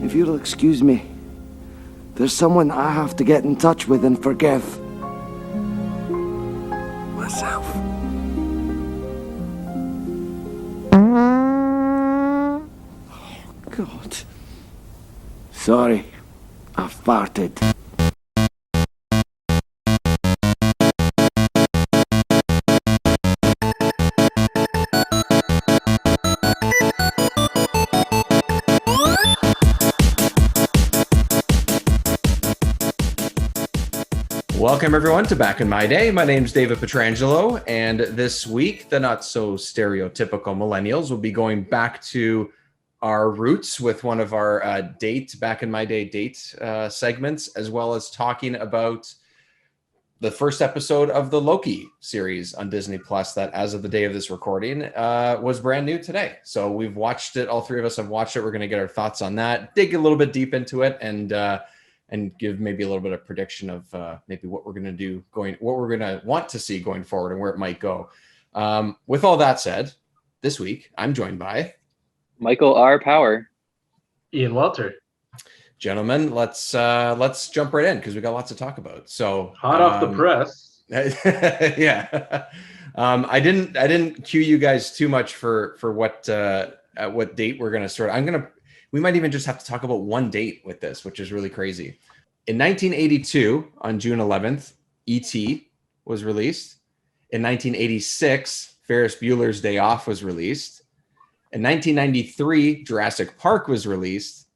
If you'll excuse me, there's someone I have to get in touch with and forgive. Myself. Oh, God. Sorry, I farted. Welcome, everyone, to Back in My Day. My name's David Petrangelo, and this week, the not-so-stereotypical millennials will be going back to our roots with one of our Back in My Day date segments, as well as talking about the first episode of the Loki series on Disney Plus that, as of the day of this recording, was brand new today. So we've watched it. All three of us have watched it. We're going to get our thoughts on that, dig a little bit deep into it, and give maybe a little bit of prediction of maybe what we're going to do what we're going to want to see going forward and where it might go. With all that said, this week I'm joined by Michael R. Power, Ian Walter. Gentlemen, let's jump right in because we got lots to talk about. So hot off the press. Yeah. I didn't cue you guys too much for what date we're going to start. We might even just have to talk about one date with this, which is really crazy. In 1982, on June 11th, E.T. was released. In 1986, Ferris Bueller's Day Off was released. In 1993, Jurassic Park was released.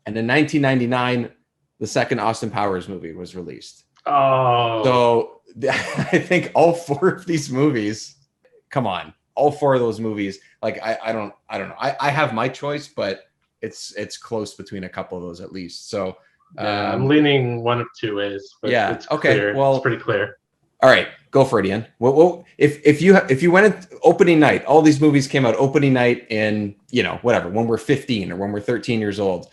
And in 1999, the second Austin Powers movie was released. Oh. So I think all four of these movies, come on, all four of those movies, like I don't know. I have my choice, but it's close between a couple of those at least. So I'm leaning one of two ways. But yeah. It's okay. Clear. Well, it's pretty clear. All right, go for it, Ian. Well, if you went at opening night, all these movies came out opening night in whatever, when we're 15 or when we're 13 years old.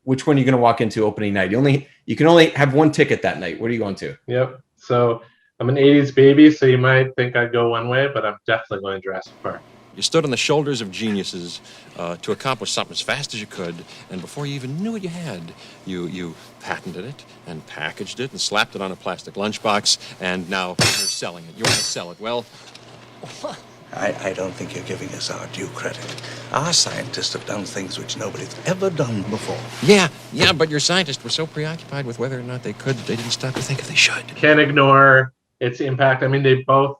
Which one are you going to walk into opening night? You can only have one ticket that night. What are you going to? Yep. So I'm an 80s baby, so you might think I'd go one way, but I'm definitely going Jurassic Park. You stood on the shoulders of geniuses to accomplish something as fast as you could, and before you even knew what you had, you patented it and packaged it and slapped it on a plastic lunchbox, and now you're selling it. You want to sell it. Well, I don't think you're giving us our due credit. Our scientists have done things which nobody's ever done before. yeah, but your scientists were so preoccupied with whether or not they could that they didn't stop to think if they should. Can't ignore its impact. I mean, they both,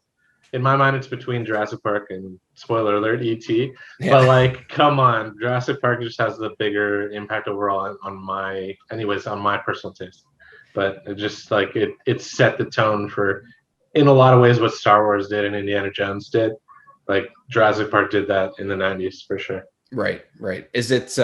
in my mind, it's between Jurassic Park and, spoiler alert, E.T. Yeah. But come on, Jurassic Park just has the bigger impact overall on my personal taste. But it just it set the tone for, in a lot of ways, what Star Wars did and Indiana Jones did. Jurassic Park did that in the 90s for sure. Right. Is it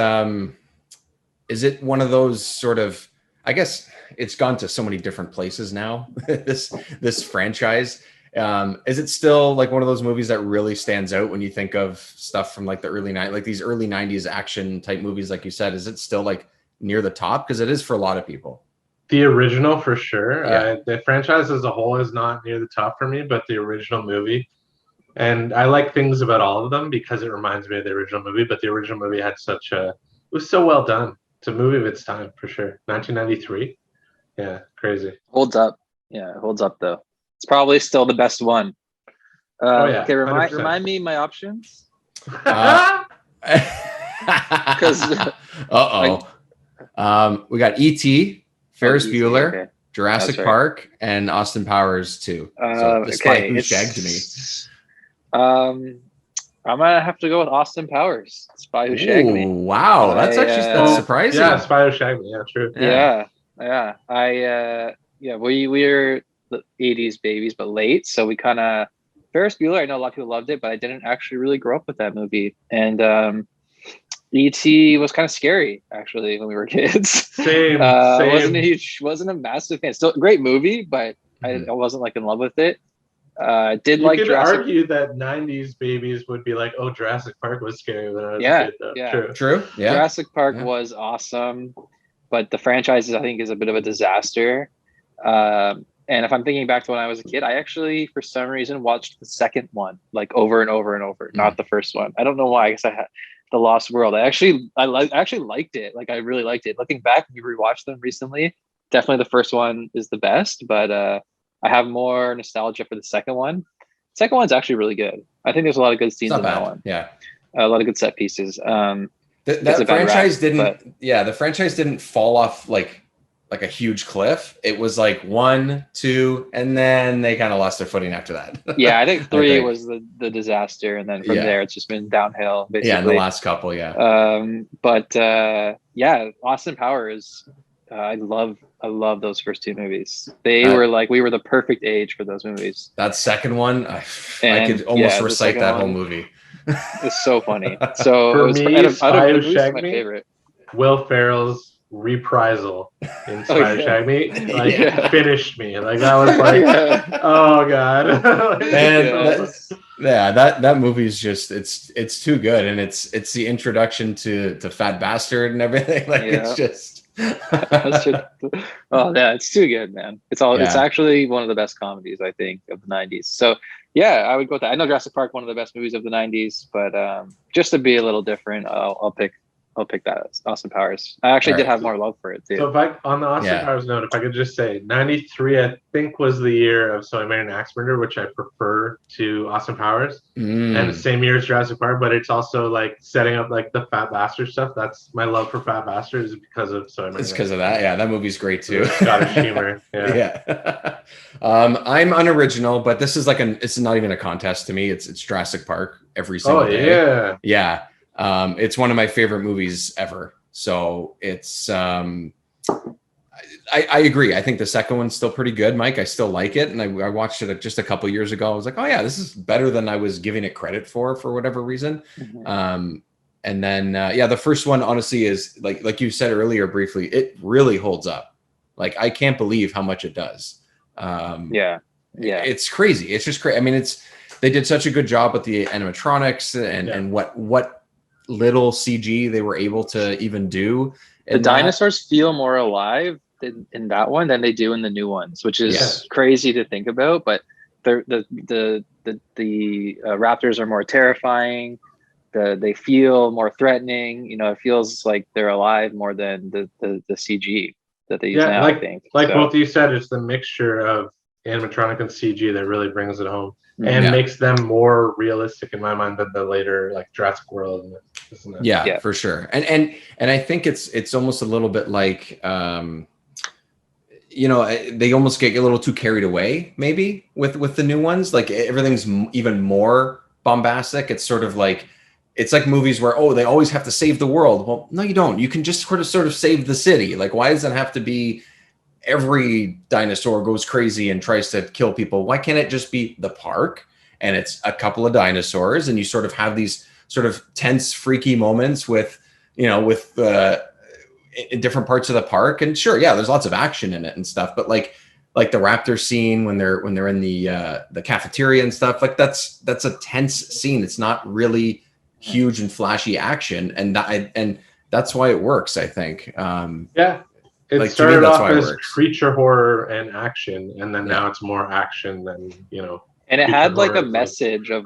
one of those sort of, I guess it's gone to so many different places now, this franchise. Is it still one of those movies that really stands out when you think of stuff from the early 90s, these early 90s action type movies, like you said? Is it still near the top? Because it is for a lot of people. The original for sure. Yeah. The franchise as a whole is not near the top for me, but the original movie. And I like things about all of them because it reminds me of the original movie, but the original movie had it was so well done. It's a movie of its time for sure. 1993. Yeah, crazy. Holds up. Yeah, it holds up though. It's probably still the best one. Okay, remind me my options. Because we got E.T., Ferris Bueller, okay. Jurassic Park, and Austin Powers 2. So the Spy Who Shagged Me. I'm gonna have to go with Austin Powers. Spy Who Shagged Me. Wow, that's that's surprising. Yeah, Spy Who Shagged Me. Yeah, true. Yeah. We're the 80s babies, but late. So we kind of Ferris Bueller. I know a lot of people loved it, but I didn't actually really grow up with that movie. And E.T. was kind of scary actually when we were kids. Same. Wasn't a massive fan. Still a great movie, but I wasn't in love with it. You could argue that 90s babies would be like, oh, Jurassic Park was scary when I was a kid, though. Yeah. True. Yeah. Jurassic Park was awesome, but the franchise I think is a bit of a disaster. And if I'm thinking back to when I was a kid, I actually, for some reason, watched the second one over and over and over, not the first one. I don't know why. I guess I The Lost World. I actually liked it. Like I really liked it. Looking back, we rewatched them recently. Definitely the first one is the best, but I have more nostalgia for the second one. Second one's actually really good. I think there's a lot of good scenes in that one. Yeah, a lot of good set pieces. That franchise the franchise didn't fall off like a huge cliff. It was like 1, 2, and then they kind of lost their footing after that. Yeah, I think 3 was the disaster, and then from there it's just been downhill basically. Yeah, in the last couple, Austin Powers, I love those first 2 movies. They were like, we were the perfect age for those movies. That second one, I could almost recite that whole movie. It's so funny. So for me, my favorite. Will Ferrell's reprisal in Spider Shag Me finished me. Like that was like oh god. That movie is just it's too good, and it's the introduction to Fat Bastard and everything. Like it's just it's too good, man. It's actually one of the best comedies I think of the 90s. So yeah, I would go with that. I know Jurassic Park, one of the best movies of the 90s, but just to be a little different, I'll pick that Austin Powers. I actually did have more love for it too. So on the Austin Powers note, if I could just say 93, I think was the year of So I Married an Axe Murderer, which I prefer to Austin Powers. And the same year as Jurassic Park, but it's also like setting up like the Fat Bastard stuff. That's my love for Fat Bastard is because of So I Married. It's because of that. Yeah, that movie's great too. Scottish humor. Yeah. I'm unoriginal, but this is it's not even a contest to me. It's Jurassic Park every single day. Yeah. It's one of my favorite movies ever. So it's, I agree. I think the second one's still pretty good, Mike. I still like it. And I watched it just a couple years ago. I was like, oh yeah, this is better than I was giving it credit for whatever reason. And then, the first one honestly is like you said earlier, briefly, it really holds up. Like, I can't believe how much it does. It's crazy. It's just crazy. I mean, they did such a good job with the animatronics and what little CG they were able to even do. The dinosaurs feel more alive in that one than they do in the new ones, which is crazy to think about. But the raptors are more terrifying. They feel more threatening. You know, it feels like they're alive more than the CG that they use now. I think, both of you said, it's the mixture of animatronic and CG that really brings it home and makes them more realistic in my mind than the later like Jurassic World. Yeah, for sure. And I think it's almost a little bit like they almost get a little too carried away maybe with the new ones. Like everything's even more bombastic. It's sort of like it's like movies where they always have to save the world. Well, no, you don't. You can just sort of save the city. Like, why does it have to be every dinosaur goes crazy and tries to kill people? Why can't it just be the park and it's a couple of dinosaurs and you sort of have these sort of tense, freaky moments with in different parts of the park? And sure, there's lots of action in it and stuff, but like the raptor scene when they're in the cafeteria and stuff, like that's a tense scene. It's not really huge and flashy action, and that's why it works, I think. It started off as creature horror and action, and then now it's more action than And it had like a message of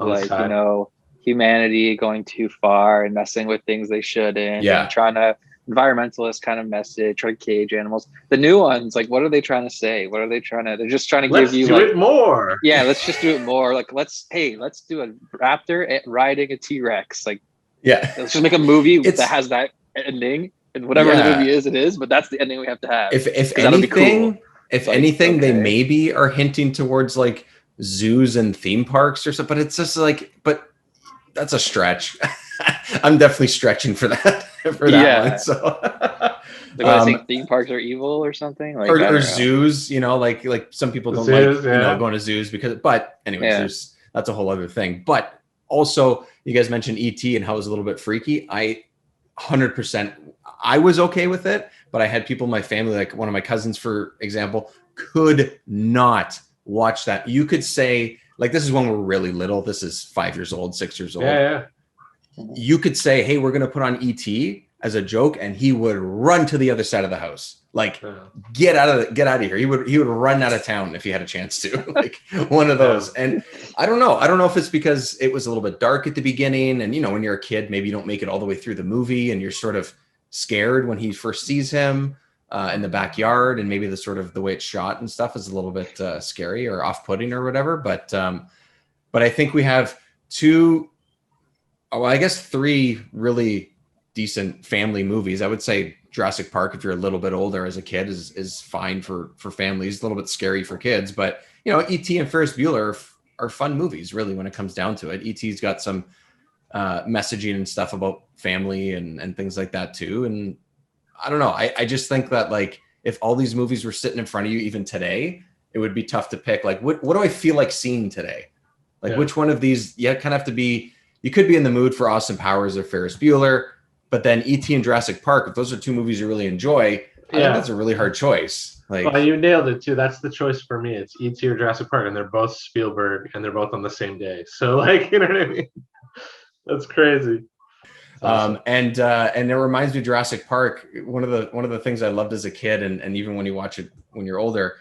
humanity going too far and messing with things they shouldn't. And trying to environmentalist kind of message, trying to cage animals. The new ones, like, what are they trying to say? What are they trying to? They're just trying to give you it more. Yeah, let's just do it more. Like, let's do a raptor riding a T-Rex. Like, let's just make a movie that has that ending. And whatever the movie is, it is, but that's the ending we have to have. If anything, they maybe are hinting towards like zoos and theme parks or something, but it's just like, but that's a stretch. I'm definitely stretching for that one. So I think theme parks are evil or something, like or zoos, like some people don't zoos, like going to zoos but anyways, that's a whole other thing. But also, you guys mentioned E.T. and how it was a little bit freaky. 100%. I was okay with it, but I had people in my family, like one of my cousins, for example, could not watch that. You could say, like, this is when we're really little. This is 5 years old, 6 years old. Yeah. You could say, hey, we're going to put on ET as a joke, and he would run to the other side of the house. Like, get out of here. He would run out of town if he had a chance to. Like one of those. And I don't know if it's because it was a little bit dark at the beginning, and when you're a kid, maybe you don't make it all the way through the movie, and you're sort of scared when he first sees him in the backyard, and maybe the way it's shot and stuff is a little bit scary or off-putting or whatever. But I think we have three really decent family movies. I would say Jurassic Park, if you're a little bit older as a kid, is fine for families. A little bit scary for kids, but E.T. and Ferris Bueller are fun movies, really, when it comes down to it. E.T.'s got some messaging and stuff about family and things like that too. And I don't know. I just think that, like, if all these movies were sitting in front of you even today, it would be tough to pick. Like, what do I feel like seeing today? Like, which one of these? You kind of have to be. You could be in the mood for Austin Powers or Ferris Bueller. But then E.T. and Jurassic Park, if those are two movies you really enjoy, I think that's a really hard choice. Like, well, you nailed it too. That's the choice for me. It's E.T. or Jurassic Park, and they're both Spielberg, and they're both on the same day. So, like, you know what I mean? That's crazy. Awesome. And it reminds me of Jurassic Park. One of the things I loved as a kid, and even when you watch it when you're older,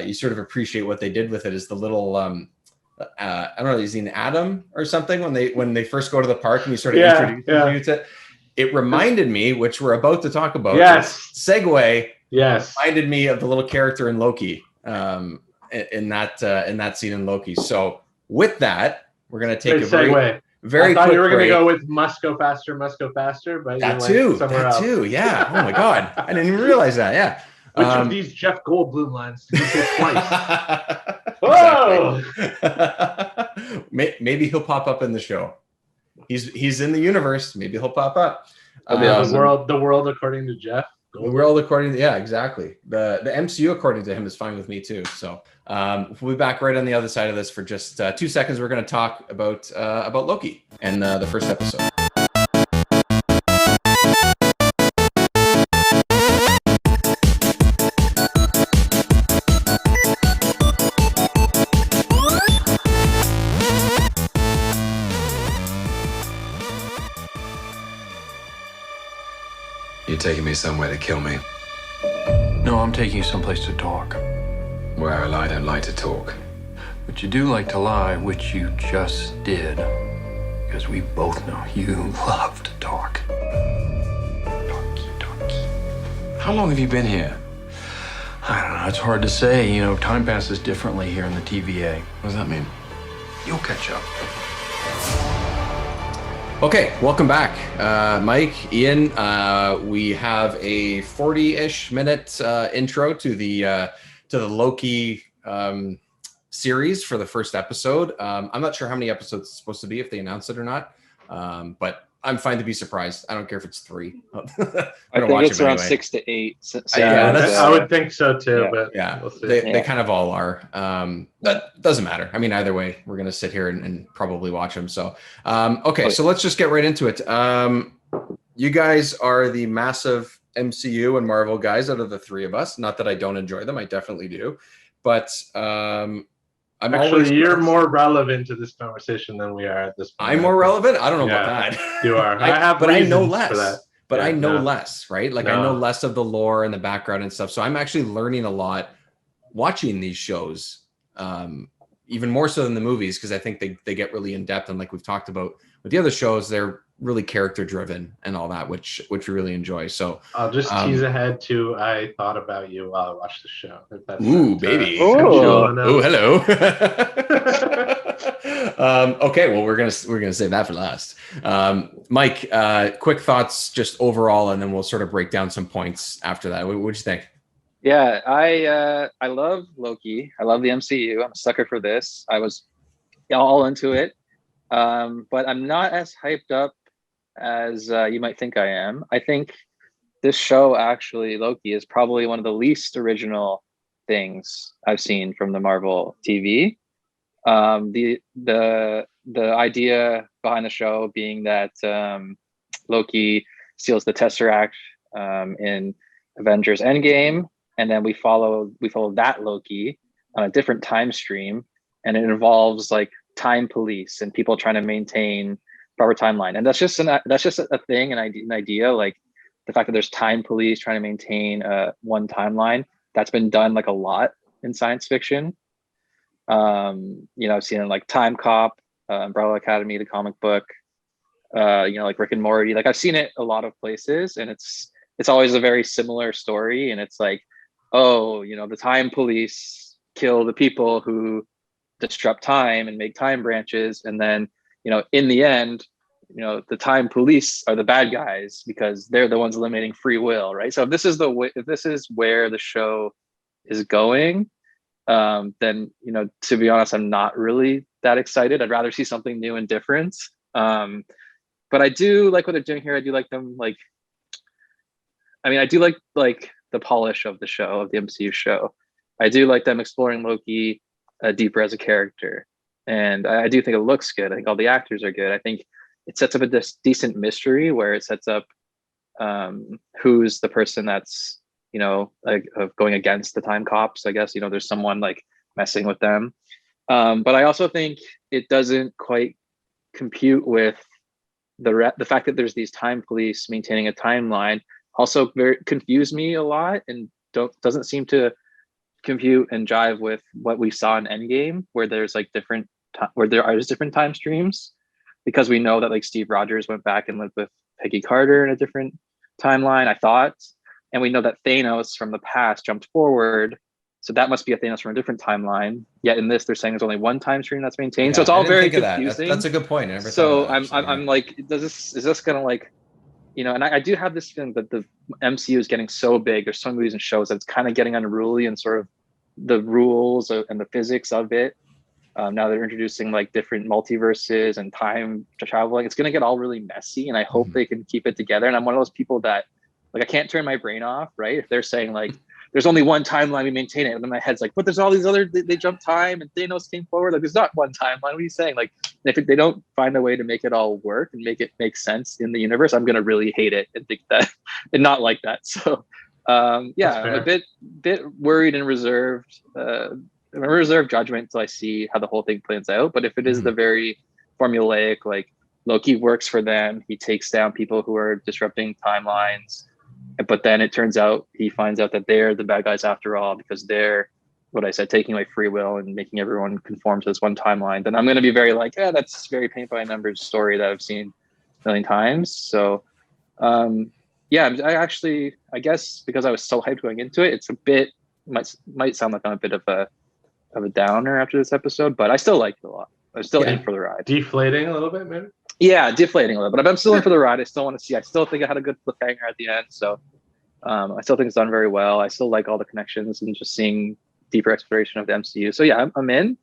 you sort of appreciate what they did with it. Is the little I don't know, is he an Adam or something when they first go to the park and you sort of introduce you to. It reminded me, which we're about to talk about. Yes. Segue. Yes. Reminded me of the little character in Loki, in that scene in Loki. So with that, we're gonna take a segue. Very I thought quick you were break. gonna go with must go faster, but that too. Yeah. Oh my God, I didn't even realize that. Yeah. Which of these Jeff Goldblum lines did you say twice? Whoa! Maybe he'll pop up in the show. He's in the universe. Maybe he'll pop up. The world according to Jeff. The world according to exactly. The MCU according to him is fine with me too. So we'll be back right on the other side of this for just 2 seconds. We're going to talk about Loki and the first episode. You're taking me somewhere to kill me. No, I'm taking you someplace to talk. Well, I don't like to talk. But you do like to lie, which you just did. Because we both know you love to talk. Talky. How long have you been here? I don't know, it's hard to say. Time passes differently here in the TVA. What does that mean? You'll catch up. Okay, welcome back, Mike, Ian. We have a 40-ish minute intro to the Loki series for the first episode. I'm not sure how many episodes it's supposed to be, if they announce it or not, but I'm fine to be surprised. I don't care if it's 3. I think it's around 6 to 8. I would think so too, but we'll see. They kind of all are. That doesn't matter. I mean, either way, we're going to sit here and probably watch them. So, so let's just get right into it. You guys are the massive MCU and Marvel guys out of the three of us. Not that I don't enjoy them. I definitely do. But you're more relevant to this conversation than we are at this point. I'm more relevant? I don't know about that. You are. I know less. For that. But I know less, right? Like I know less of the lore and the background and stuff. So I'm actually learning a lot watching these shows, even more so than the movies, because I think they get really in depth. And like we've talked about with the other shows, they're really character driven and all that, which we really enjoy. So I'll just tease ahead to I thought about you while I watched the show. If that's baby. Hello. Okay, well we're gonna save that for last. Mike, quick thoughts just overall, and then we'll sort of break down some points after that. What'd you think? Yeah, I love Loki. I love the MCU. I'm a sucker for this. I was all into it, but I'm not as hyped up as you might think I am. I think this show, actually, Loki, is probably one of the least original things I've seen from the Marvel TV. The idea behind the show being that Loki steals the Tesseract in Avengers Endgame, and then we follow that Loki on a different time stream, and it involves like time police and people trying to maintain proper timeline. And that's just a thing, an idea. Like the fact that there's time police trying to maintain one timeline, that's been done like a lot in science fiction. I've seen it like Time Cop, Umbrella Academy, the comic book, like Rick and Morty. Like I've seen it a lot of places, and it's always a very similar story. And it's like, oh, the time police kill the people who disrupt time and make time branches, and then in the end, the time police are the bad guys because they're the ones eliminating free will, right? So if this is where the show is going, then to be honest, I'm not really that excited. I'd rather see something new and different. But I do like what they're doing here. I do like them, I do like the polish of the show, of the MCU show. I do like them exploring Loki deeper as a character, and I do think it looks good. I think all the actors are good. I think it sets up a decent mystery where it sets up who's the person that's of going against the time cops. I guess there's someone like messing with them, but I also think it doesn't quite compute with the fact that there's these time police maintaining a timeline. Also very confused me a lot, and doesn't seem to compute and jive with what we saw in Endgame, where there's like different time streams, because we know that like Steve Rogers went back and lived with Peggy Carter in a different timeline, I thought. And we know that Thanos from the past jumped forward. So that must be a Thanos from a different timeline. Yet in this, they're saying there's only one time stream that's maintained. Yeah, so it's all very that. confusing. That's a good point. I never So thought of that, I'm like, is this going to like, and I do have this feeling that the MCU is getting so big. There's so many movies and shows that it's kind of getting unruly, and sort of the rules and the physics of it. Now they're introducing like different multiverses and time traveling. It's going to get all really messy, and I hope they can keep it together. And I'm one of those people that like, I can't turn my brain off, right? If they're saying like, there's only one timeline, we maintain it. And then my head's like, but there's all these other, they jump time and Thanos came forward. Like, there's not one timeline. What are you saying? Like, if they don't find a way to make it all work and make it make sense in the universe, I'm going to really hate it and think that, and not like that. So, I'm a bit worried and reserved. I'm a reserved judgment until I see how the whole thing plans out. But if it is the very formulaic, like Loki works for them, he takes down people who are disrupting timelines, but then it turns out he finds out that they're the bad guys after all, because they're, what I said, taking away free will and making everyone conform to this one timeline, then I'm going to be very like, that's very paint by numbers story that I've seen a million times. So I guess because I was so hyped going into it, it's a bit, might sound like I'm a bit of a downer after this episode, but I still liked it a lot. I'm still in for the ride. Deflating a little bit, maybe? Yeah, deflating a little bit, but I'm still in for the ride. I still want to see. I still think it had a good cliffhanger at the end, so I still think it's done very well. I still like all the connections and just seeing deeper exploration of the MCU. So yeah, I'm in,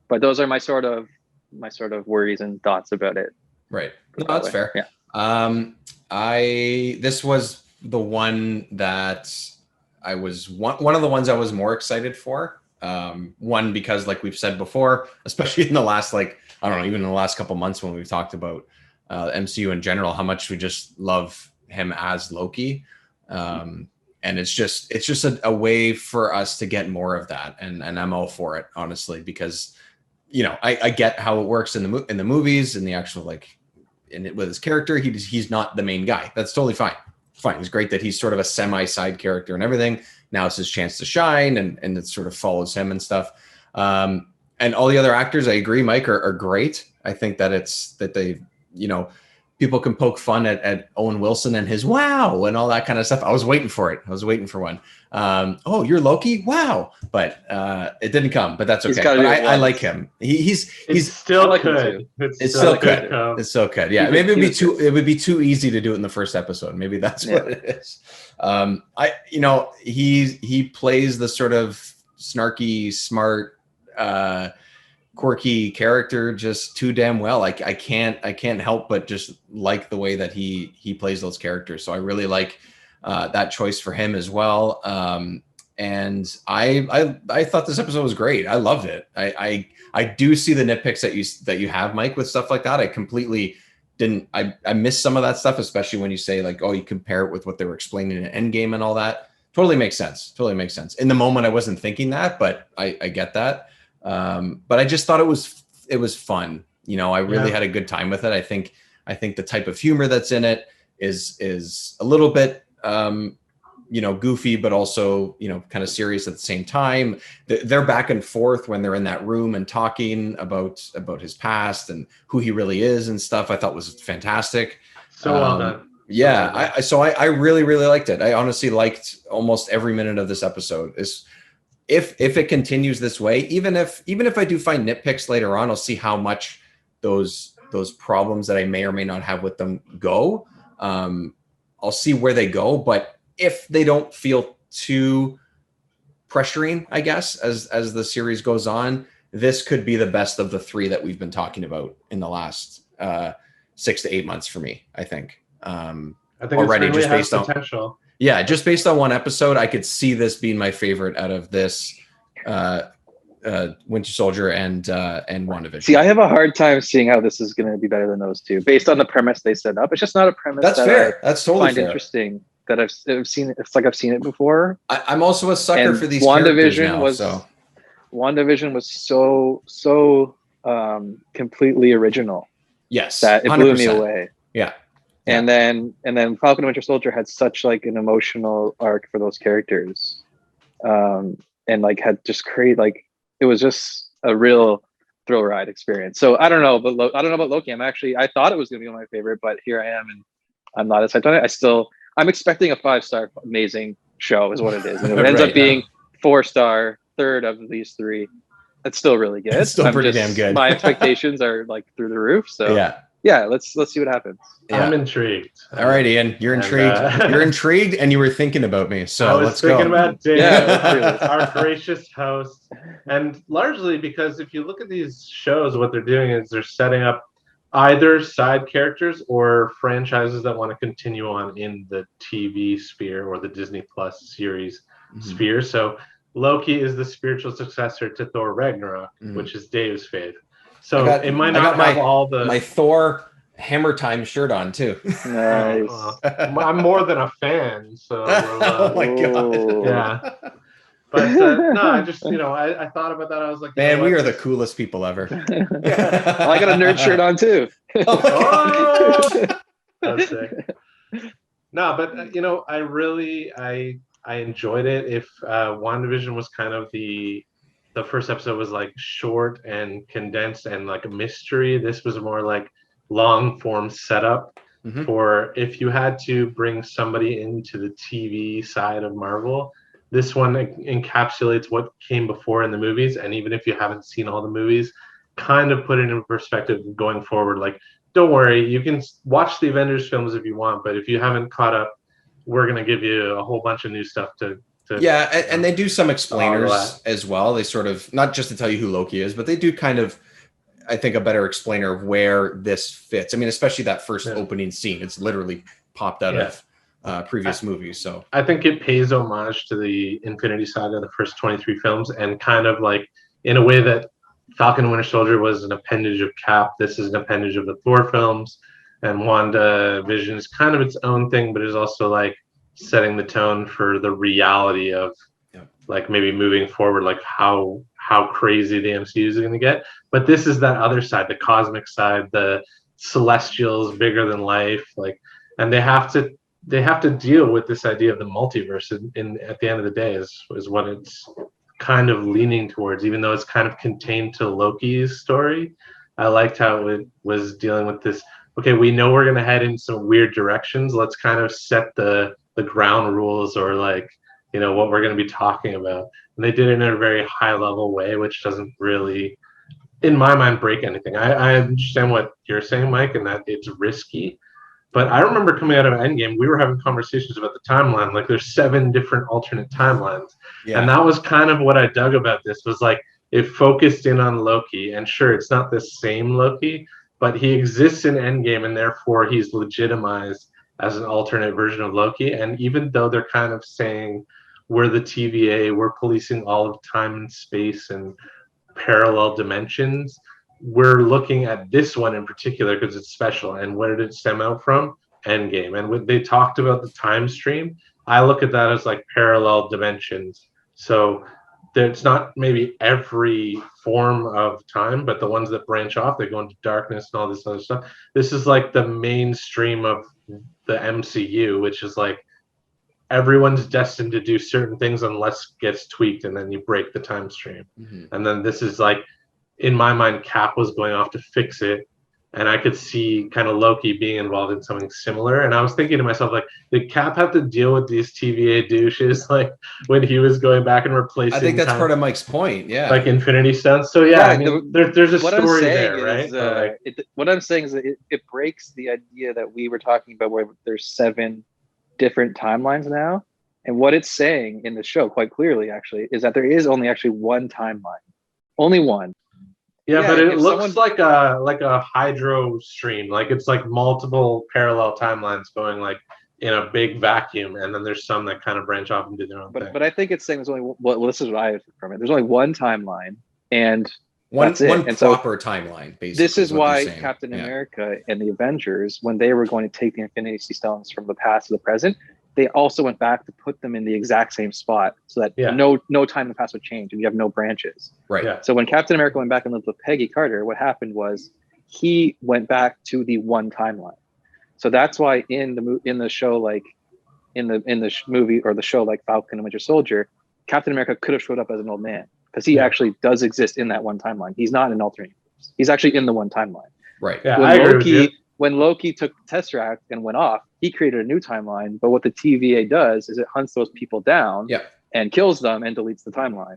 but those are my sort of worries and thoughts about it. Right. No, that's fair. Yeah. This was the one that I was one of the ones I was more excited for. One, because like we've said before, especially in the last, like, I don't know, even in the last couple months when we've talked about MCU in general, how much we just love him as Loki. And it's just a way for us to get more of that. And I'm all for it, honestly, because, I get how it works in the movies and the actual, like, with his character, he's not the main guy. That's totally fine. Fine. It's great that he's sort of a semi-side character and everything. Now it's his chance to shine, and it sort of follows him and stuff. And all the other actors, I agree, Mike, are great. I think that they, people can poke fun at Owen Wilson and his wow and all that kind of stuff. I was waiting for it. I was waiting for one. Oh, you're Loki? Wow. But it didn't come, but that's okay. But I like him. He's still good. It's still good. It's so good. Yeah. Maybe it would be too easy to do it in the first episode. Maybe that's what it is. He plays the sort of snarky, smart, quirky character just too damn well. I can't help but just like the way that he plays those characters. So I really like that choice for him as well. And I thought this episode was great. I loved it. I do see the nitpicks that you have, Mike, with stuff like that. I completely didn't. I missed some of that stuff, especially when you say like, oh, you compare it with what they were explaining in Endgame and all that. Totally makes sense. In the moment, I wasn't thinking that, but I get that. But I just thought it was fun. I really had a good time with it. I think the type of humor that's in it is a little bit goofy, but also, kind of serious at the same time. They're back and forth when they're in that room and talking about his past and who he really is and stuff. I thought was fantastic. So well done. Yeah. I really, really liked it. I honestly liked almost every minute of this episode. If it continues this way, even if I do find nitpicks later on, I'll see how much those problems that I may or may not have with them go. I'll see where they go, but if they don't feel too pressuring, I guess, as the series goes on, this could be the best of the three that we've been talking about in the last 6 to 8 months for me, I think. I think already it really just has based on potential. Yeah, just based on one episode, I could see this being my favorite out of this Winter Soldier and WandaVision. See, I have a hard time seeing how this is going to be better than those two, based on the premise they set up. It's just not a premise That's fair. That's totally find fair. Interesting. That I've seen. It's like I've seen it before. I'm also a sucker And for these characters WandaVision now. WandaVision was so completely original. Yes, that it blew 100%. me away. Yeah. And then Falcon and Winter Soldier had such like an emotional arc for those characters, and like had just created like it was just a real thrill ride experience. So I don't know, but I don't know about Loki. I thought it was going to be my favorite, but here I am, and I'm not as hyped on it. I'm expecting a 5-star amazing show is what it is, and if it ends up being 4-star, third of these three, that's still really good. It's still pretty damn good. My expectations are like through the roof. So yeah, let's see what happens. Yeah. I'm intrigued. All right, Ian, you're intrigued. You're intrigued, and you were thinking about me. So let's go. I was thinking about Dave, Yeah, our gracious host, and largely because if you look at these shows, what they're doing is they're setting up either side characters or franchises that want to continue on in the TV sphere or the Disney Plus series sphere. So Loki is the spiritual successor to Thor Ragnarok, which is Dave's fave. So it might not have all the... My Thor Hammer Time shirt on, too. Nice. I'm more than a fan, so... oh, my God. Yeah. But no, I just, I thought about that. I was like, man, we are the coolest people ever. I got a nerd shirt on, too. That's sick. No, but, I enjoyed it. If WandaVision was kind of the first episode was like short and condensed and like a mystery, this was more like long form setup for if you had to bring somebody into the TV side of Marvel. This one encapsulates what came before in the movies, and even if you haven't seen all the movies, kind of put it in perspective going forward. Like, don't worry, you can watch the Avengers films if you want, but if you haven't caught up, we're going to give you a whole bunch of new stuff to and they do some explainers as well. They sort of, not just to tell you who Loki is, but they do kind of, I think, a better explainer of where this fits. I mean, especially that first opening scene. It's literally popped out of previous movies. So I think it pays homage to the Infinity Saga, the first 23 films, and kind of like in a way that Falcon and Winter Soldier was an appendage of Cap. This is an appendage of the Thor films, and WandaVision is kind of its own thing, but is also like setting the tone for the reality of like maybe moving forward, like how crazy the MCU is going to get. But this is that other side, the cosmic side, the Celestials bigger than life, like, and they have to deal with this idea of the multiverse in at the end of the day is what it's kind of leaning towards, even though it's kind of contained to Loki's story. I liked how it was dealing with this. Okay, we know we're going to head in some weird directions. Let's kind of set the ground rules, or like, what we're going to be talking about. And they did it in a very high level way, which doesn't really, in my mind, break anything. I understand what you're saying, Mike, and that it's risky. But I remember coming out of Endgame, we were having conversations about the timeline. Like, there's 7 different alternate timelines. Yeah. And that was kind of what I dug about this, was like, it focused in on Loki. And sure, it's not the same Loki, but he exists in Endgame, and therefore he's legitimized as an alternate version of Loki. And even though they're kind of saying we're the TVA, we're policing all of time and space and parallel dimensions, we're looking at this one in particular because it's special. And where did it stem out from? Endgame. And when they talked about the time stream, I look at that as like parallel dimensions. So it's not maybe every form of time, but the ones that branch off, they go into darkness and all this other stuff. This is like the mainstream of the MCU, which is like everyone's destined to do certain things unless gets tweaked, and then you break the time stream. And then this is like, in my mind, Cap was going off to fix it, and I could see kind of Loki being involved in something similar. And I was thinking to myself, like, did Cap have to deal with these TVA douches, like when he was going back and replacing? I think that's part of Mike's point. Yeah, like Infinity Stones. So yeah, I mean, there's a story there, right? What I'm saying is that it breaks the idea that we were talking about, where there's 7 different timelines now. And what it's saying in the show, quite clearly, actually, is that there is only actually one timeline, only one. Yeah, but it looks like a hydro stream. Like it's like multiple parallel timelines going like in a big vacuum, and then there's some that kind of branch off and do their own thing. But I think it's saying there's only this is what I have from it. There's only one timeline, and one proper so timeline. Basically, this is why Captain America and the Avengers, when they were going to take the Infinity Stones from the past to the present, they also went back to put them in the exact same spot, so that no time in the past would change and you have no branches. Right. Yeah. So when Captain America went back and lived with Peggy Carter, what happened was he went back to the one timeline. So that's why in the show, like in the movie or the show, like Falcon and Winter Soldier, Captain America could have showed up as an old man, because he actually does exist in that one timeline. He's not an alternate universe. He's actually in the one timeline. Right. Yeah, when Loki took the Tesseract and went off, he created a new timeline. But what the TVA does is it hunts those people down and kills them and deletes the timeline,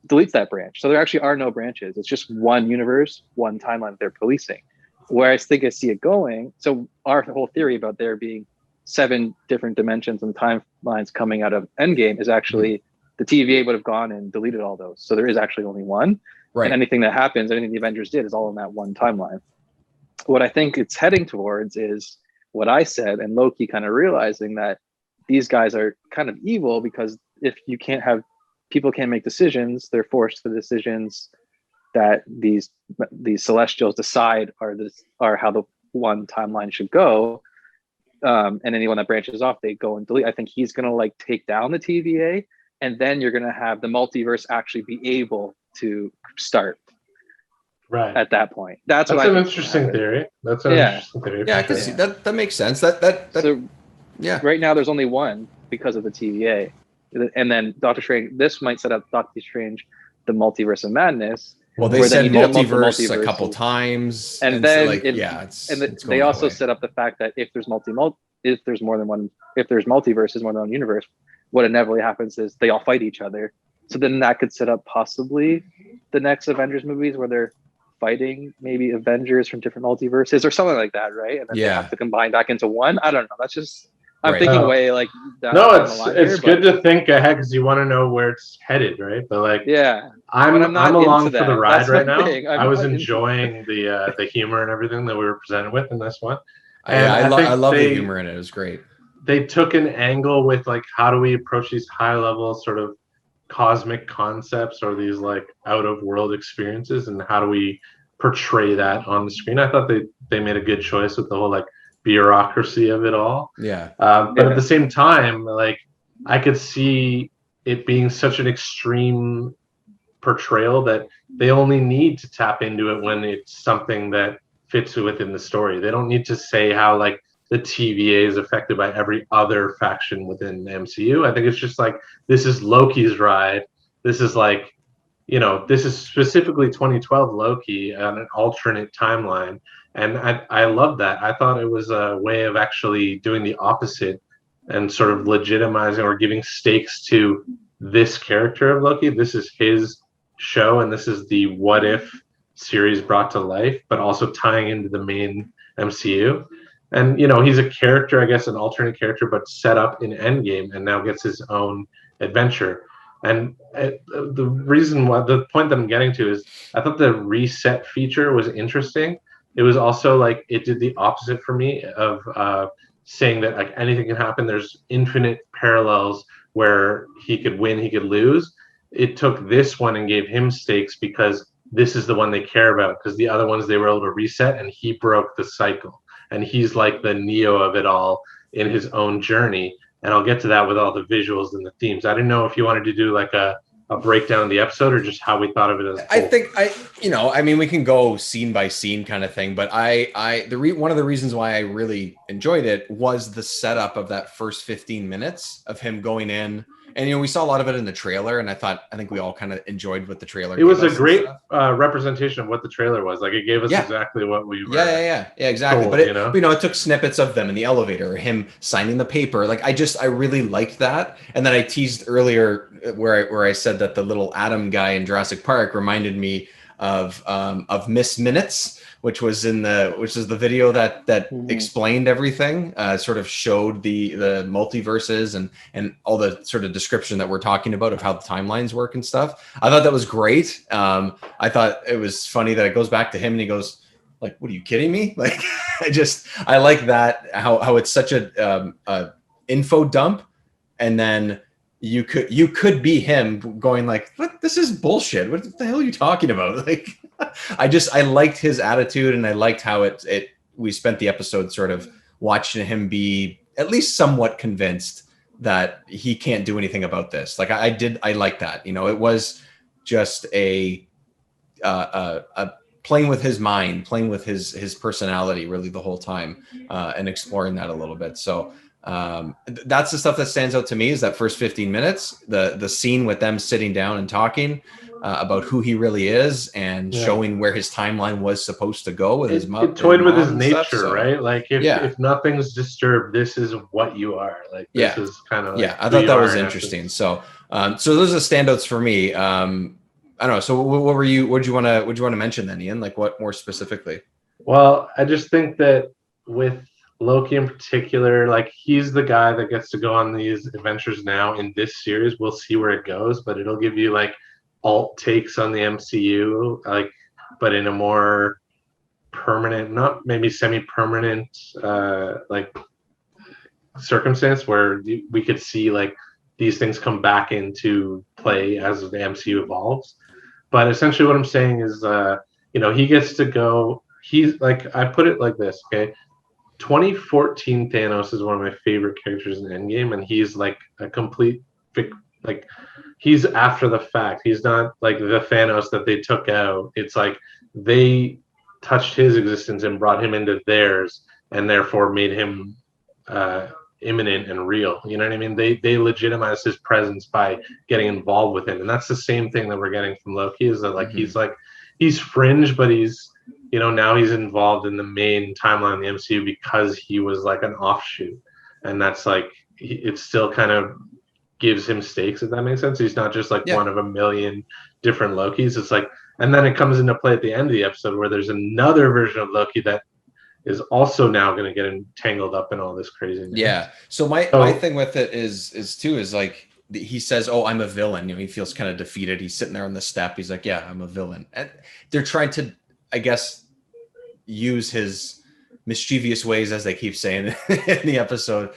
deletes that branch. So there actually are no branches. It's just one universe, one timeline that they're policing. Where I think I see it going. So our whole theory about there being 7 different dimensions and timelines coming out of Endgame is actually the TVA would have gone and deleted all those. So there is actually only one. Right. And anything that happens, anything the Avengers did, is all in that one timeline. What I think it's heading towards is what I said, and Loki kind of realizing that these guys are kind of evil, because if you can't have people can't make decisions, they're forced to decisions that these Celestials decide are how the one timeline should go. And anyone that branches off, they go and delete. I think he's going to like take down the TVA, and then you're going to have the multiverse actually be able to start. Right at that point. That's an interesting theory. That's an interesting theory. Yeah, I can see that makes sense. So, right now there's only one because of the TVA, and then Doctor Strange. This might set up Doctor Strange, the Multiverse of Madness. Well, they said multiverse a couple times, and then they also set up the fact that if there's more than one, if there's multiverses, more than one universe, what inevitably happens is they all fight each other. So then that could set up possibly the next Avengers movies where they're fighting maybe Avengers from different multiverses or something like that, right? And then they have to combine back into one. I don't know. That's just I'm thinking way like that. No, it's good to think ahead because you want to know where it's headed, right? But like, I'm along for the ride right now. I was enjoying the humor and everything that we were presented with in this one. And I love the humor in it. It was great. They took an angle with like, how do we approach these high level sort of cosmic concepts or these like out of world experiences, and how do we portray that on the screen? I thought they made a good choice with the whole like bureaucracy of it all. But at the same time, like I could see it being such an extreme portrayal that they only need to tap into it when it's something that fits within the story. They don't need to say how like the TVA is affected by every other faction within the MCU. I think it's just like, this is Loki's ride. This is like, this is specifically 2012 Loki on an alternate timeline. And I love that. I thought it was a way of actually doing the opposite and sort of legitimizing or giving stakes to this character of Loki. This is his show, and this is the What If series brought to life, but also tying into the main MCU. And, he's a character, I guess, an alternate character, but set up in Endgame and now gets his own adventure. And the point that I'm getting to is I thought the reset feature was interesting. It was also like, it did the opposite for me of saying that like anything can happen. There's infinite parallels where he could win, he could lose. It took this one and gave him stakes because this is the one they care about, because the other ones they were able to reset and he broke the cycle. And he's like the Neo of it all in his own journey. And I'll get to that with all the visuals and the themes. I didn't know if you wanted to do like a a breakdown of the episode or just how we thought of it as a I whole? think I mean, we can go scene by scene kind of thing, but one of the reasons why I really enjoyed it was the setup of that first 15 minutes of him going in. And, we saw a lot of it in the trailer, and I think we all kind of enjoyed what the trailer It was gave a us great representation of what the trailer was. Like, it gave us exactly what we were. Yeah, exactly. Told, but it took snippets of them in the elevator, him signing the paper. Like, I really liked that. And then I teased earlier where I said that the little Atom guy in Jurassic Park reminded me of Miss Minutes, which is the video that explained everything, sort of showed the multiverses and all the sort of description that we're talking about of how the timelines work and stuff. I thought that was great. I thought it was funny that it goes back to him and he goes, like, what, are you kidding me? Like, I like that, how it's such a info dump, and then you could be him going like, what, this is bullshit, what the hell are you talking about? Like, I liked his attitude, and I liked how we spent the episode sort of watching him be at least somewhat convinced that he can't do anything about this. Like, I like that. It was just a playing with his mind, playing with his personality really the whole time, and exploring that a little bit. So that's the stuff that stands out to me, is that first 15 minutes, the scene with them sitting down and talking about who he really is, and showing where his timeline was supposed to go with his mother. It toyed with his nature, right? Like, if nothing's disturbed, this is what you are. Like, this is kind of like I thought that was interesting. So those are standouts for me. I don't know. So what would you want to mention then, Ian? Like, what more specifically? Well, I just think that with Loki in particular, like, he's the guy that gets to go on these adventures now in this series. We'll see where it goes, but it'll give you like alt takes on the MCU, like, but in a more permanent, not maybe semi-permanent, like, circumstance where we could see like these things come back into play as the MCU evolves. But essentially what I'm saying is, he gets to go, he's like, I put it like this, okay? 2014 Thanos is one of my favorite characters in Endgame, and he's like a complete, like, he's after the fact. He's not like the Thanos that they took out. It's like they touched his existence and brought him into theirs, and therefore made him imminent and real. You know what I mean? They legitimized his presence by getting involved with him, and that's the same thing that we're getting from Loki. Is that like he's fringe, but he's now he's involved in the main timeline of the MCU because he was like an offshoot, and that's like it still kind of gives him stakes, if that makes sense. He's not just like one of a million different Lokis. It's like, and then it comes into play at the end of the episode where there's another version of Loki that is also now going to get entangled up in all this craziness. Yeah. So my thing with it is like, he says, "Oh, I'm a villain." He feels kind of defeated. He's sitting there on the step. He's like, "Yeah, I'm a villain." And they're trying to, I guess, use his mischievous ways, as they keep saying in the episode,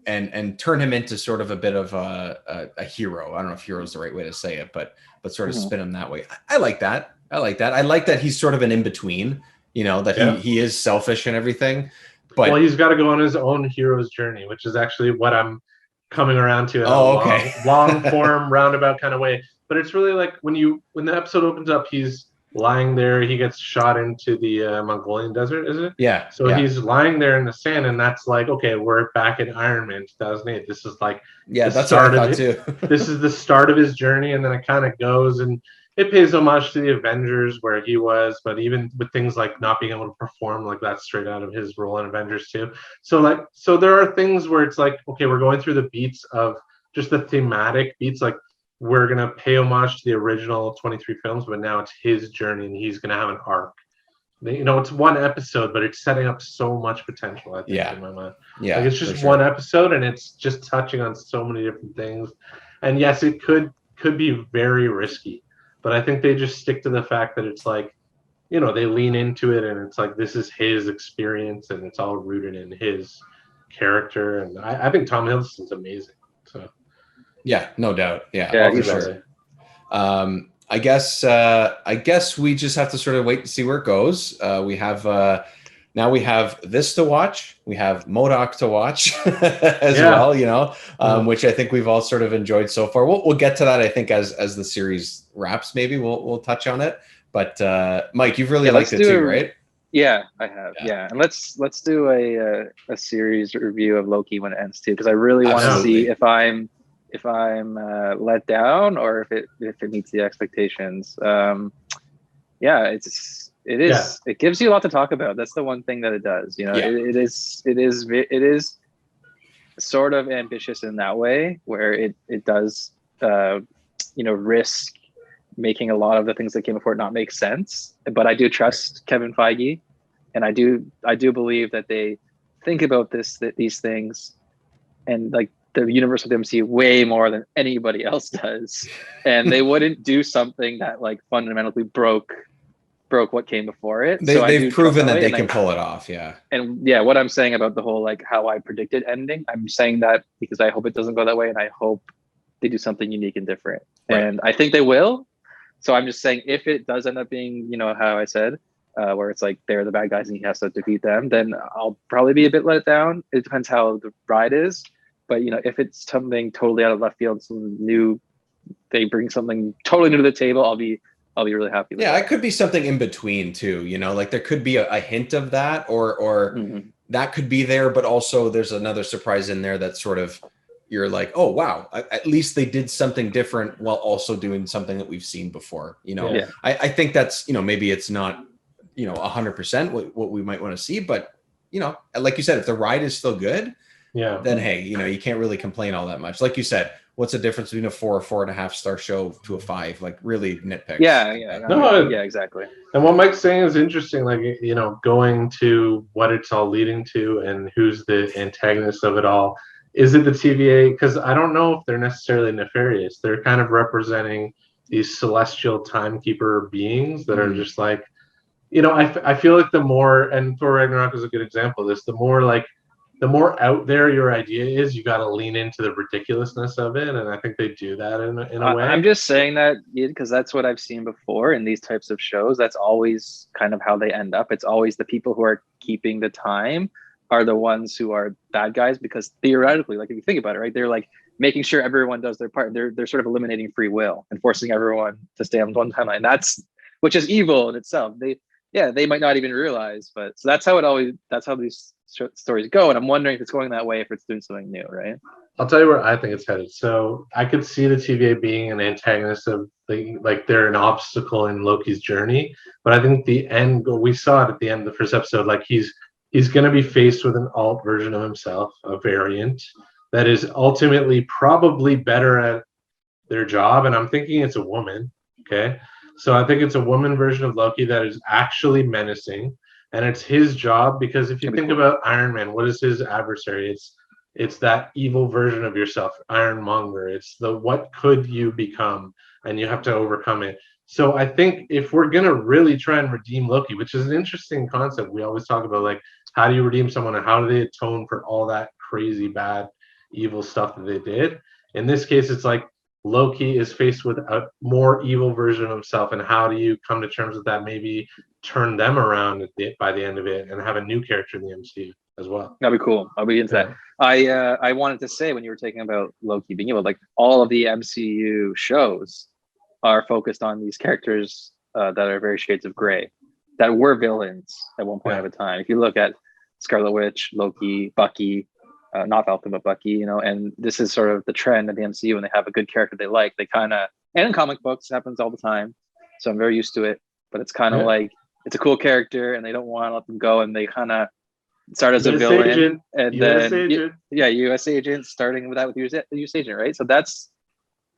and turn him into sort of a bit of a hero. I don't know if hero is the right way to say it, but sort of spin him that way. I like that. I like that he's sort of an in-between, that he is selfish and everything. But well, he's got to go on his own hero's journey, which is actually what I'm coming around to in a long form, roundabout kind of way. But it's really like when the episode opens up, he's lying there. He gets shot into the Mongolian desert, is it? Yeah. So he's lying there in the sand, and that's like, okay, we're back in Iron Man 2008. This is like, that's what I thought too. This is the start of his journey, and then it kind of goes, and it pays homage to the Avengers where he was, but even with things like not being able to perform, like that's straight out of his role in Avengers too. So there are things where it's like, okay, we're going through the beats of just the thematic beats, like, we're going to pay homage to the original 23 films, but now it's his journey and he's going to have an arc. It's one episode, but it's setting up so much potential, I think, in my mind. Yeah. Like, it's just one episode and it's just touching on so many different things. And yes, it could be very risky, but I think they just stick to the fact that it's like, they lean into it and it's like, this is his experience and it's all rooted in his character. And I think Tom Hiddleston's amazing. So. Yeah, no doubt. Yeah, for sure. I guess we just have to sort of wait and see where it goes. We have now we have this to watch. We have MODOK to watch as well, you know, which I think we've all sort of enjoyed so far. We'll get to that, I think, as the series wraps. Maybe we'll touch on it. But Mike, you've really liked it too, right? Yeah, I have. Yeah, and let's do a series review of Loki when it ends too, because I really want to see if I'm let down or if it meets the expectations. Yeah, it gives you a lot to talk about. That's the one thing that it does. You know, it is sort of ambitious in that way, where it does risk making a lot of the things that came before it not make sense. But I do trust Kevin Feige, and I do believe that they think about these things, and like the universe of the MCU way more than anybody else does, and they wouldn't do something that like fundamentally broke what came before it. They've proven that they can pull it off. Yeah. And yeah, what I'm saying about the whole like how I predicted ending, I'm saying that because I hope it doesn't go that way, and I hope they do something unique and different. Right. And I think they will. So I'm just saying, if it does end up being, you know, how I said, where it's like they're the bad guys and he has to defeat them, then I'll probably be a bit let down. It depends how the ride is. But, you know, if it's something totally out of left field, something new, they bring something totally new to the table, I'll be really happy with that. It could be something in between too, you know, like there could be a hint of that or that could be there, but also there's another surprise in there that's sort of, you're like, oh, wow, at least they did something different while also doing something that we've seen before. You know, I think that's, you know, maybe it's not, you know, 100% what we might want to see, but, you know, like you said, if the ride is still good, then, hey, you know, you can't really complain all that much. Like you said, what's the difference between a 4 or 4.5 star show to a 5? Like really nitpicks. Yeah, exactly. And what Mike's saying is interesting, like, you know, going to what it's all leading to and who's the antagonist of it all. Is it the TVA? Because I don't know if they're necessarily nefarious. They're kind of representing these celestial timekeeper beings that are just like, you know, I feel like the more, and Thor Ragnarok is a good example of this, the more out there your idea is, you got to lean into the ridiculousness of it. And I think they do that in a way. I'm just saying that because that's what I've seen before in these types of shows. That's always kind of how they end up. It's always the people who are keeping the time are the ones who are bad guys, because theoretically, like if you think about it, right, they're like making sure everyone does their part. They're sort of eliminating free will and forcing everyone to stay on one timeline. Which is evil in itself. They might not even realize, but so that's how these stories go. And I'm wondering if it's going that way, if it's doing something new, right? I'll tell you where I think it's headed. So I could see the TVA being an antagonist of like they're an obstacle in Loki's journey. But I think the end, we saw it at the end of the first episode, like he's going to be faced with an alt version of himself, a variant that is ultimately probably better at their job. And I'm thinking it's a woman. Okay. So I think it's a woman version of Loki that is actually menacing, and it's his job, because if you think about Iron Man, what is his adversary? It's that evil version of yourself, Ironmonger. It's the what could you become, and you have to overcome it. So I think if we're gonna really try and redeem Loki, which is an interesting concept, we always talk about like how do you redeem someone and how do they atone for all that crazy bad evil stuff that they did. In this case, it's like Loki is faced with a more evil version of himself, and how do you come to terms with that? Maybe turn them around by the end of it and have a new character in the MCU as well. That'd be cool. I'll be into that. I wanted to say, when you were talking about Loki being evil, like all of the MCU shows are focused on these characters that are very shades of gray, that were villains at one point at a time. If you look at Scarlet Witch, Loki, Bucky, not Falcon, but Bucky, you know, and this is sort of the trend in the MCU. When they have a good character they like, they kind of, and in comic books, it happens all the time. So I'm very used to it, but it's kind of like, it's a cool character and they don't want to let them go. And they kind of start as a villain agent, and US agent, starting with US agent, right? So that's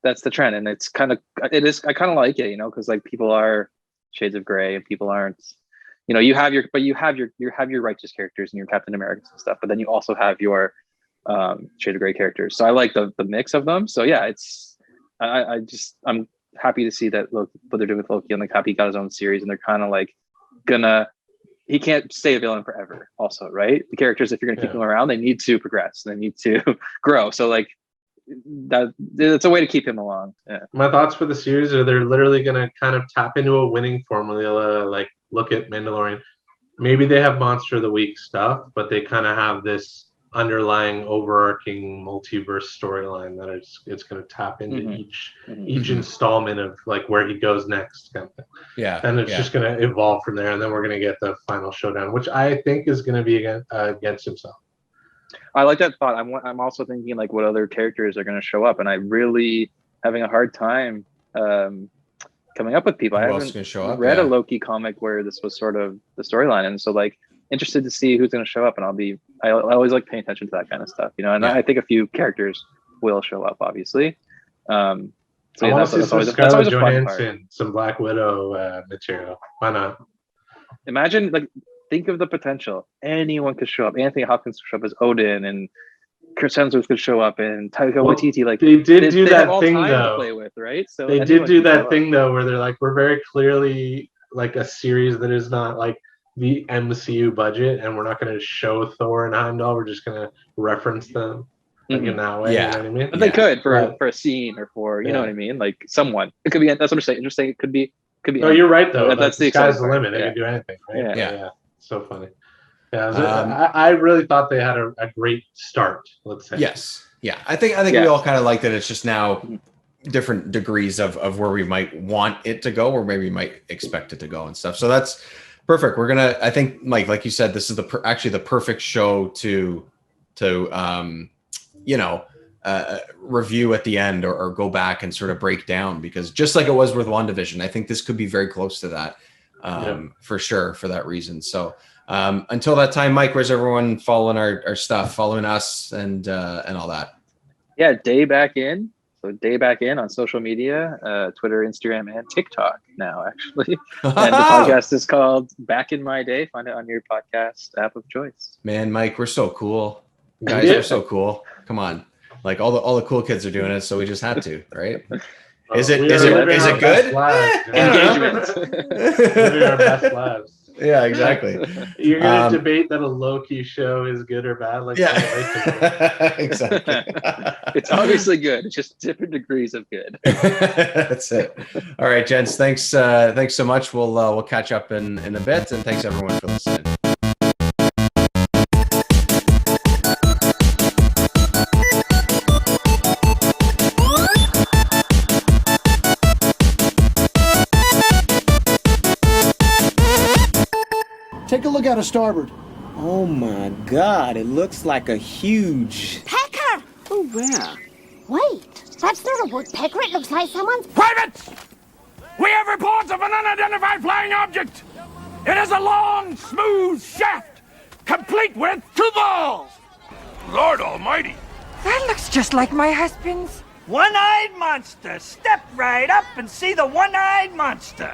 the trend. And it's kind of, I kind of like it, you know, because like people are shades of gray and people aren't, you know, you have your righteous characters and your Captain Americans and stuff, but then you also have your shade of gray characters. So I like the mix of them. So yeah, I'm happy to see that what they're doing with Loki, and like happy he got his own series, and they're kind of like he can't stay a villain forever also, right? The characters, if you're gonna keep them around, they need to progress, they need to grow. So like that's a way to keep him along. My thoughts for the series are they're literally gonna kind of tap into a winning formula. Like look at Mandalorian. maybe they have Monster of the Week stuff, but they kind of have this underlying overarching multiverse storyline that it's going to tap into each installment of like where he goes next kind of thing. Yeah. And it's just going to evolve from there, and then we're going to get the final showdown, which I think is going to be against himself. I like that thought. I'm also thinking like what other characters are going to show up, and I really having a hard time coming up with people. I haven't read a Loki comic where this was sort of the storyline, and so like interested to see who's going to show up. And I always like paying attention to that kind of stuff, you know. And I think a few characters will show up, obviously. So I want to see some Scarlett Johansson, some Black Widow material. Why not? Imagine, like, think of the potential. Anyone could show up. Anthony Hopkins could show up as Odin, and Chris Hemsworth could show up, and Taika Waititi. Like they did do that thing though. To play with, right? So they did do that thing though, where they're like, we're very clearly like a series that is not like the MCU budget, and we're not going to show Thor and Heimdall. We're just going to reference them like in that way. Yeah. You know what I mean? But they could for a scene or for you know what I mean, like someone. It could be. That's what I'm saying. Interesting. It could be. No, you're right though. That's the sky's the limit. They can do anything. Right? Yeah. So funny. Yeah, I really thought they had a great start. Let's say. Yes. Yeah. I think we all kind of like that. It's just now different degrees of where we might want it to go, or maybe we might expect it to go and stuff. So that's perfect. We're gonna. I think, Mike, like you said, this is actually the perfect show to review at the end or go back and sort of break down, because just like it was with WandaVision, I think this could be very close to that for sure, for that reason. So until that time, Mike, where's everyone following our stuff, following us and all that? Yeah, Day Back In. So Day Back In on social media, Twitter, Instagram, and TikTok now, actually. And the podcast is called Back in My Day. Find it on your podcast app of choice. Man, Mike, we're so cool. Guys, we're so cool. Come on. Like all the cool kids are doing it, so we just had to, right? Is it good? Engagement. Living our best lives. Yeah, exactly. You're gonna debate that a Loki show is good or bad, like exactly. It's obviously good. It's just different degrees of good. That's it. All right, gents. Thanks so much. We'll catch up in a bit, and thanks everyone for listening. Take a look out of starboard. Oh my God, it looks like a huge... Pecker! Oh, where? Wait, that's not a woodpecker. It looks like someone's... Privates! We have reports of an unidentified flying object. It is a long, smooth shaft, complete with two balls. Lord Almighty. That looks just like my husband's. One-eyed monster. Step right up and see the one-eyed monster.